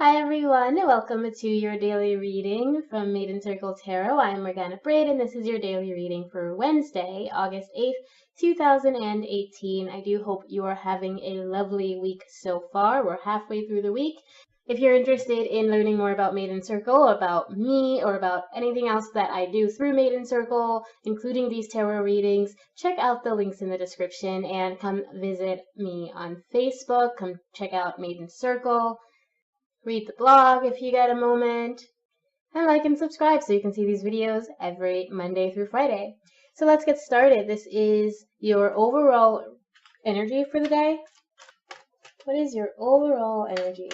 Hi everyone, welcome to your daily reading from Maiden Circle Tarot. I'm Morgana Braid and this is your daily reading for Wednesday, August 8th, 2018. I do hope you are having a lovely week so far. We're halfway through the week. If you're interested in learning more about Maiden Circle, about me, or about anything else that I do through Maiden Circle, including these tarot readings, check out the links in the description and come visit me on Facebook. Come check out Maiden Circle. Read the blog if you get a moment, and like and subscribe so you can see these videos every Monday through Friday. So let's get started. This is your overall energy for the day. What is your overall energy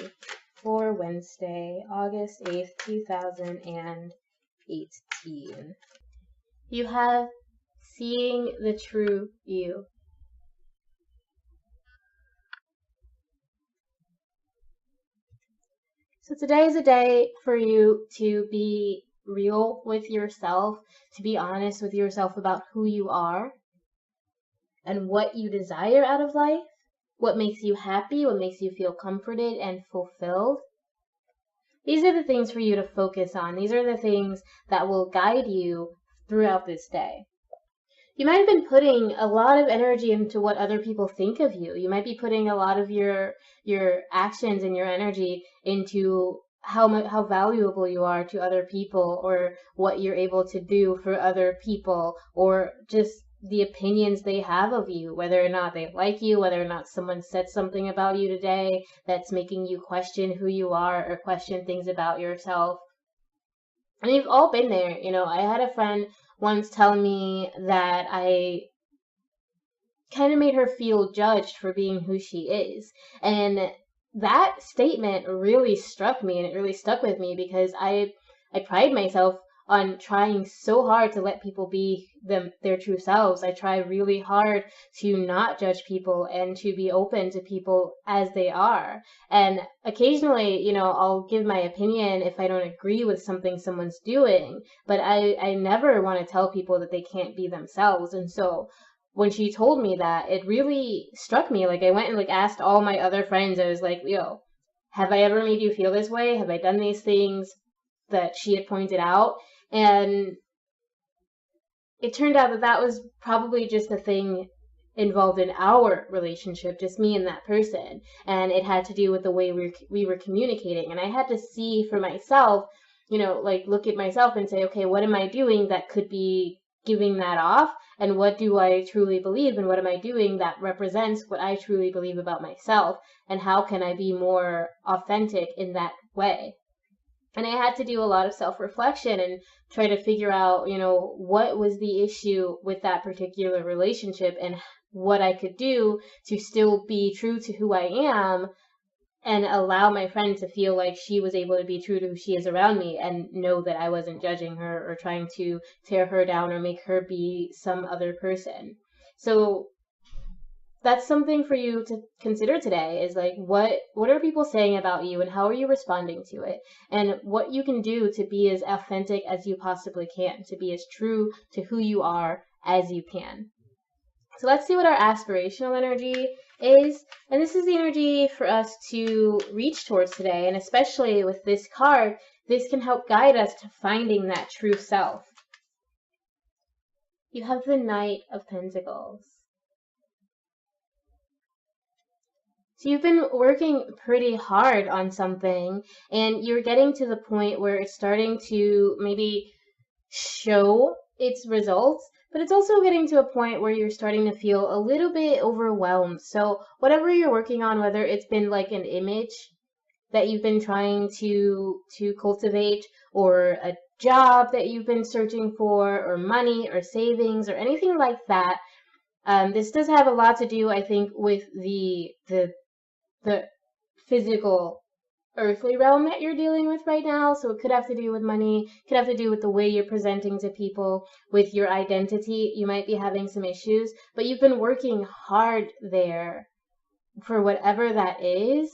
for Wednesday, August 8th, 2018? You have seeing the true you. So today is a day for you to be real with yourself, to be honest with yourself about who you are and what you desire out of life, what makes you happy, what makes you feel comforted and fulfilled. These are the things for you to focus on. These are the things that will guide you throughout this day. You might have been putting a lot of energy into what other people think of you. You might be putting a lot of your actions and your energy into how valuable you are to other people, or what you're able to do for other people, or just the opinions they have of you, whether or not they like you, whether or not someone said something about you today that's making you question who you are or question things about yourself. And we've all been there. You know, I had a friend once tell me that I kind of made her feel judged for being who she is. And that statement really struck me, and it really stuck with me because I pride myself on trying so hard to let people be their true selves. I try really hard to not judge people and to be open to people as they are. And occasionally, you know, I'll give my opinion if I don't agree with something someone's doing, but I never want to tell people that they can't be themselves. And so when she told me that, it really struck me. Like, I went and asked all my other friends. I was like, yo, have I ever made you feel this way? Have I done these things that she had pointed out? And it turned out that that was probably just a thing involved in our relationship, just me and that person. And it had to do with the way we were communicating. And I had to see for myself, you know, look at myself and say, okay, what am I doing that could be giving that off? And what do I truly believe? And what am I doing that represents what I truly believe about myself? And how can I be more authentic in that way? And I had to do a lot of self-reflection and try to figure out, you know, what was the issue with that particular relationship and what I could do to still be true to who I am and allow my friend to feel like she was able to be true to who she is around me and know that I wasn't judging her or trying to tear her down or make her be some other person. So that's something for you to consider today, is like, what are people saying about you and how are you responding to it, and what you can do to be as authentic as you possibly can, to be as true to who you are as you can. So let's see what our aspirational energy is, and this is the energy for us to reach towards today, and especially with this card, this can help guide us to finding that true self. You have the Knight of Pentacles. So you've been working pretty hard on something, and you're getting to the point where it's starting to maybe show its results, but it's also getting to a point where you're starting to feel a little bit overwhelmed. So whatever you're working on, whether it's been like an image that you've been trying to cultivate, or a job that you've been searching for, or money or savings or anything like that, this does have a lot to do, I think, with the physical earthly realm that you're dealing with right now. So it could have to do with money, could have to do with the way you're presenting to people, with your identity. You might be having some issues, but you've been working hard there for whatever that is,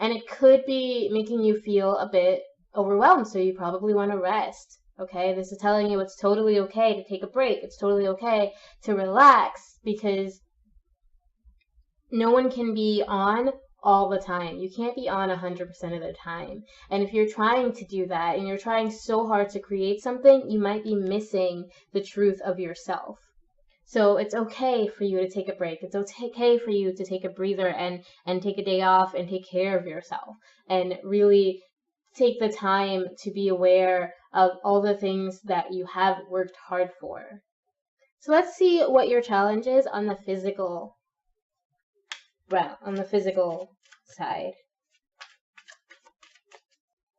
and it could be making you feel a bit overwhelmed, so you probably want to rest. Okay, this is telling you it's totally okay to take a break. It's totally okay to relax, because no one can be on all the time. You can't be on 100% of the time. And if you're trying to do that and you're trying so hard to create something, you might be missing the truth of yourself. So it's okay for you to take a break. It's okay for you to take a breather and take a day off and take care of yourself and really take the time to be aware of all the things that you have worked hard for. So let's see what your challenge is on the physical side.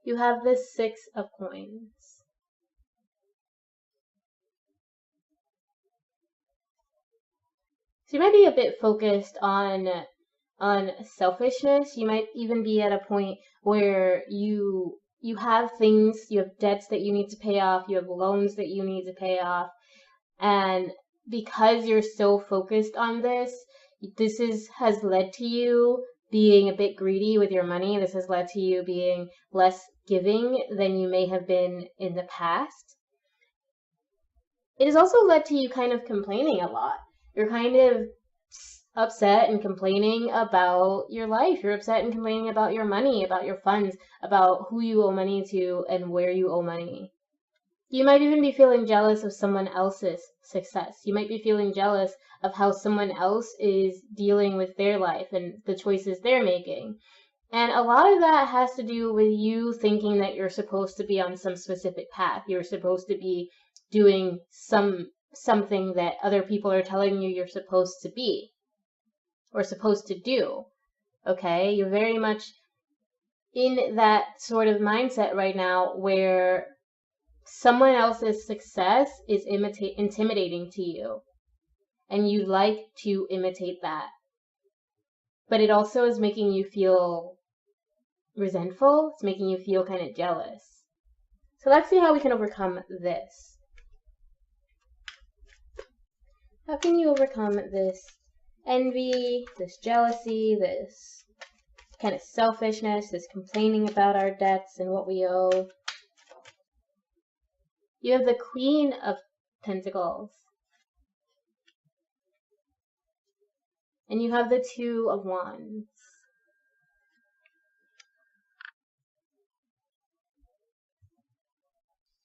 You have the 6 of coins. So you might be a bit focused on selfishness. You might even be at a point where you have things, you have debts that you need to pay off, you have loans that you need to pay off, and because you're so focused on this has led to you being a bit greedy with your money. This has led to you being less giving than you may have been in the past. It has also led to you kind of complaining a lot. You're kind of upset and complaining about your life. You're upset and complaining about your money, about your funds, about who you owe money to and where you owe money. You might even be feeling jealous of someone else's success. You might be feeling jealous of how someone else is dealing with their life and the choices they're making. And a lot of that has to do with you thinking that you're supposed to be on some specific path. You're supposed to be doing something that other people are telling you you're supposed to be or supposed to do. Okay? You're very much in that sort of mindset right now where someone else's success is intimidating to you, and you like to imitate that. But it also is making you feel resentful. It's making you feel kind of jealous. So let's see how we can overcome this. How can you overcome this envy, this jealousy, this kind of selfishness, this complaining about our debts and what we owe? You have the Queen of Pentacles. And you have the 2 of Wands.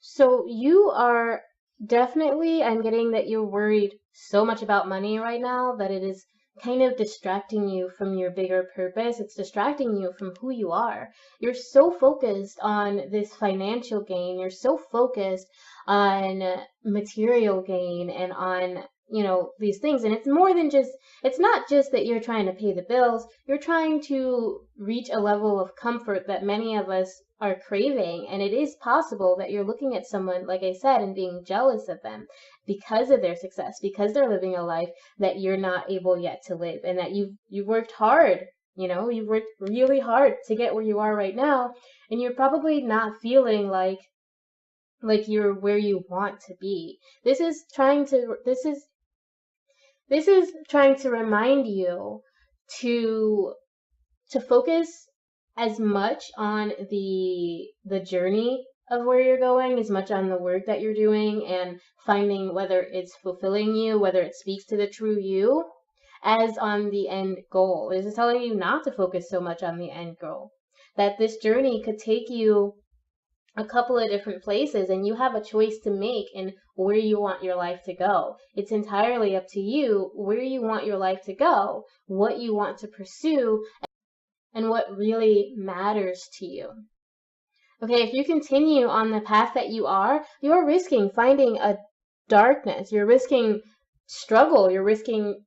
So you are definitely, I'm getting that you're worried so much about money right now that it is kind of distracting you from your bigger purpose. It's distracting you from who you are. You're so focused on this financial gain. You're so focused on material gain and on, these things. And it's more than just, it's not just that you're trying to pay the bills. You're trying to reach a level of comfort that many of us are craving. And it is possible that you're looking at someone, like I said, and being jealous of them because of their success, because they're living a life that you're not able yet to live, and that you've worked hard. You've worked really hard to get where you are right now, and you're probably not feeling like you're where you want to be. This is trying to remind you to focus as much on the journey of where you're going, as much on the work that you're doing and finding whether it's fulfilling you, whether it speaks to the true you, as on the end goal. This is telling you not to focus so much on the end goal. That this journey could take you a couple of different places, and you have a choice to make in where you want your life to go. It's entirely up to you where you want your life to go, what you want to pursue, and what really matters to you. Okay, if you continue on the path that you're risking finding a darkness. You're risking struggle. You're risking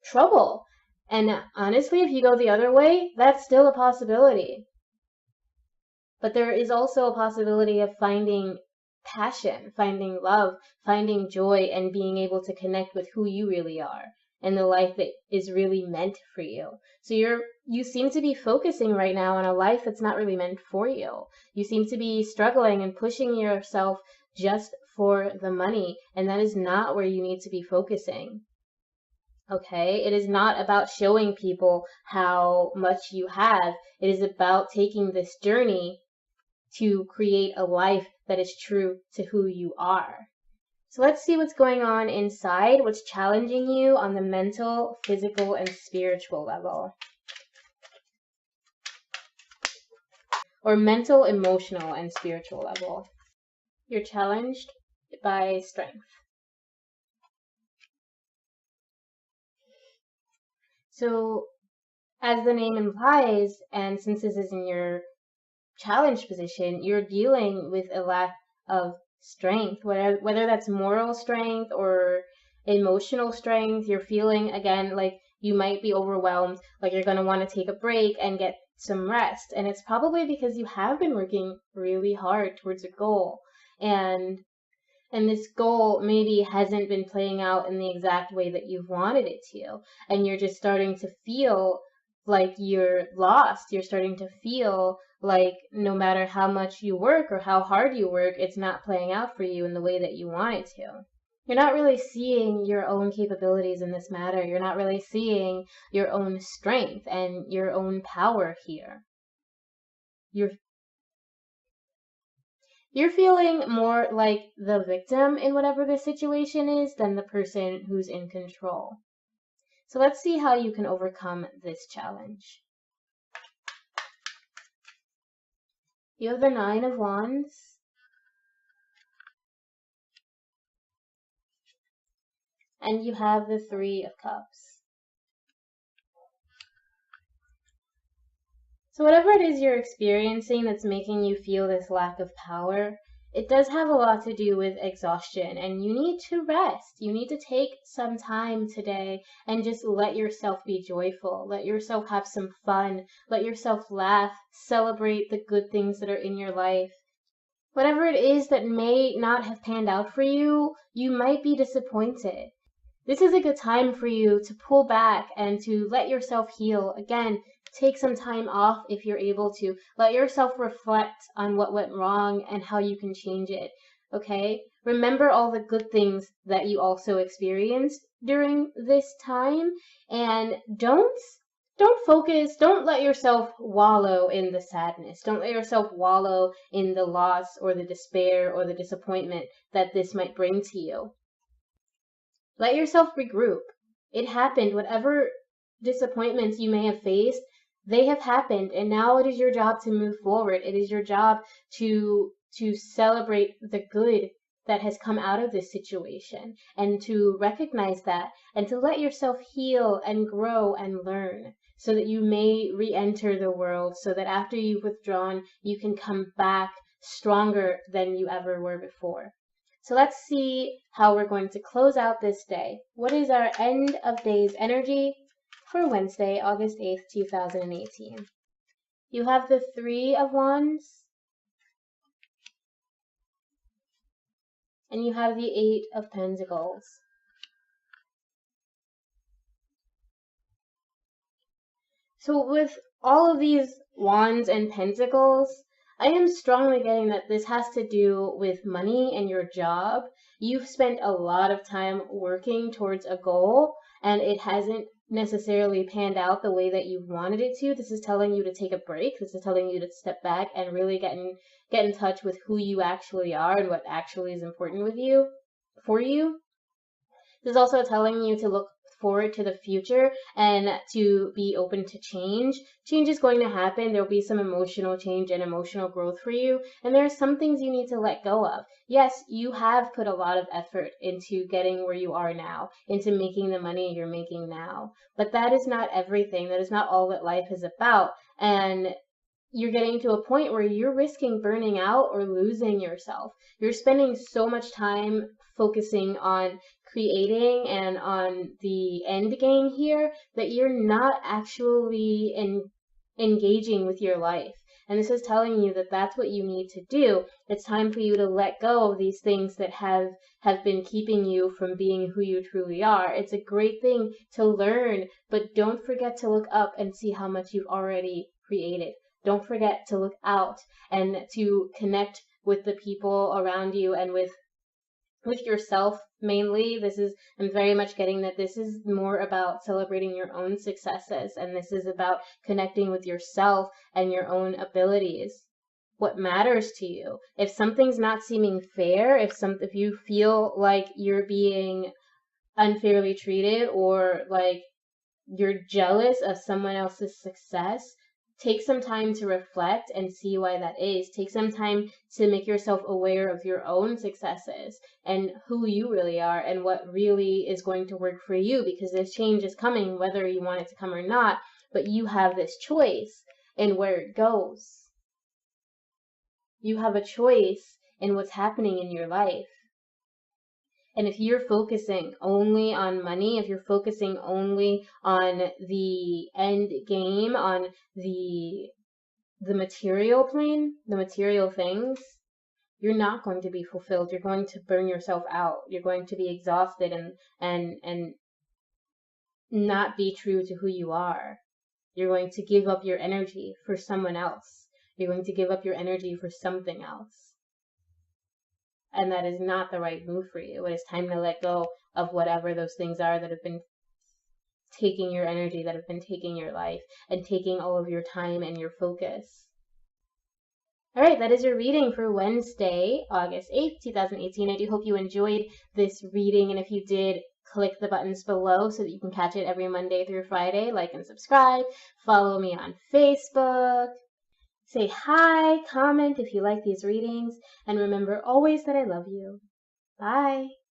trouble. And honestly, if you go the other way, that's still a possibility. But there is also a possibility of finding passion, finding love, finding joy, and being able to connect with who you really are and the life that is really meant for you. So you seem to be focusing right now on a life that's not really meant for you. You seem to be struggling and pushing yourself just for the money, and that is not where you need to be focusing. Okay? It is not about showing people how much you have. It is about taking this journey to create a life that is true to who you are. So let's see what's going on inside, what's challenging you on the mental, physical, and spiritual level. or mental, emotional, and spiritual level. You're challenged by strength. So, as the name implies, and since this is in your challenge position, you're dealing with a lack of strength, whether that's moral strength or emotional strength. You're feeling, again, like you might be overwhelmed, like you're going to want to take a break and get some rest. And it's probably because you have been working really hard towards a goal. And this goal maybe hasn't been playing out in the exact way that you've wanted it to. And you're just starting to feel like you're lost. You're starting to feel like no matter how much you work or how hard you work, it's not playing out for you in the way that you want it to. You're not really seeing your own capabilities in this matter. You're not really seeing your own strength and your own power here. You're feeling more like the victim in whatever the situation is than the person who's in control. So let's see how you can overcome this challenge. You have the Nine of Wands. And you have the Three of Cups. So whatever it is you're experiencing that's making you feel this lack of power, it does have a lot to do with exhaustion, and you need to rest. You need to take some time today and just let yourself be joyful. Let yourself have some fun. Let yourself laugh. Celebrate the good things that are in your life. Whatever it is that may not have panned out for you, you might be disappointed. This is a good time for you to pull back and to let yourself heal. Again, take some time off if you're able to. Let yourself reflect on what went wrong and how you can change it, okay? Remember all the good things that you also experienced during this time, and don't let yourself wallow in the sadness. Don't let yourself wallow in the loss or the despair or the disappointment that this might bring to you. Let yourself regroup. It happened. Whatever disappointments you may have faced, they have happened, and now it is your job to move forward. It is your job to celebrate the good that has come out of this situation, and to recognize that, and to let yourself heal and grow and learn, so that you may re-enter the world, so that after you've withdrawn, you can come back stronger than you ever were before. So let's see how we're going to close out this day. What is our end of days energy for Wednesday, August 8th, 2018? You have the Three of Wands, and you have the Eight of Pentacles. So with all of these Wands and Pentacles, I am strongly getting that this has to do with money and your job. You've spent a lot of time working towards a goal, and it hasn't necessarily panned out the way that you wanted it to. This is telling you to take a break. This is telling you to step back and really get in touch with who you actually are and what actually is important for you. This is also telling you to look forward to the future and to be open to change. Change is going to happen. There'll be some emotional change and emotional growth for you, and there are some things you need to let go of. Yes, you have put a lot of effort into getting where you are now, into making the money you're making now, but that is not everything. That is not all that life is about, and you're getting to a point where you're risking burning out or losing yourself. You're spending so much time focusing on creating and on the end game here that you're not actually engaging with your life. And this is telling you that that's what you need to do. It's time for you to let go of these things that have been keeping you from being who you truly are. It's a great thing to learn, but don't forget to look up and see how much you've already created. Don't forget to look out and to connect with the people around you and with yourself mainly. I'm very much getting that this is more about celebrating your own successes, and this is about connecting with yourself and your own abilities. What matters to you. If something's not seeming fair, if you feel like you're being unfairly treated or like you're jealous of someone else's success, Take some time to reflect and see why that is. Take some time to make yourself aware of your own successes and who you really are and what really is going to work for you, because this change is coming whether you want it to come or not, but you have this choice in where it goes. You have a choice in what's happening in your life. And if you're focusing only on money, if you're focusing only on the end game, on the material plane, the material things, you're not going to be fulfilled. You're going to burn yourself out. You're going to be exhausted and not be true to who you are. You're going to give up your energy for someone else. You're going to give up your energy for something else. And that is not the right move for you. It is time to let go of whatever those things are that have been taking your energy, that have been taking your life, and taking all of your time and your focus. All right, that is your reading for Wednesday, August 8th, 2018. I do hope you enjoyed this reading, and if you did, click the buttons below so that you can catch it every Monday through Friday. Like and subscribe. Follow me on Facebook. Say hi, comment if you like these readings, and remember always that I love you. Bye.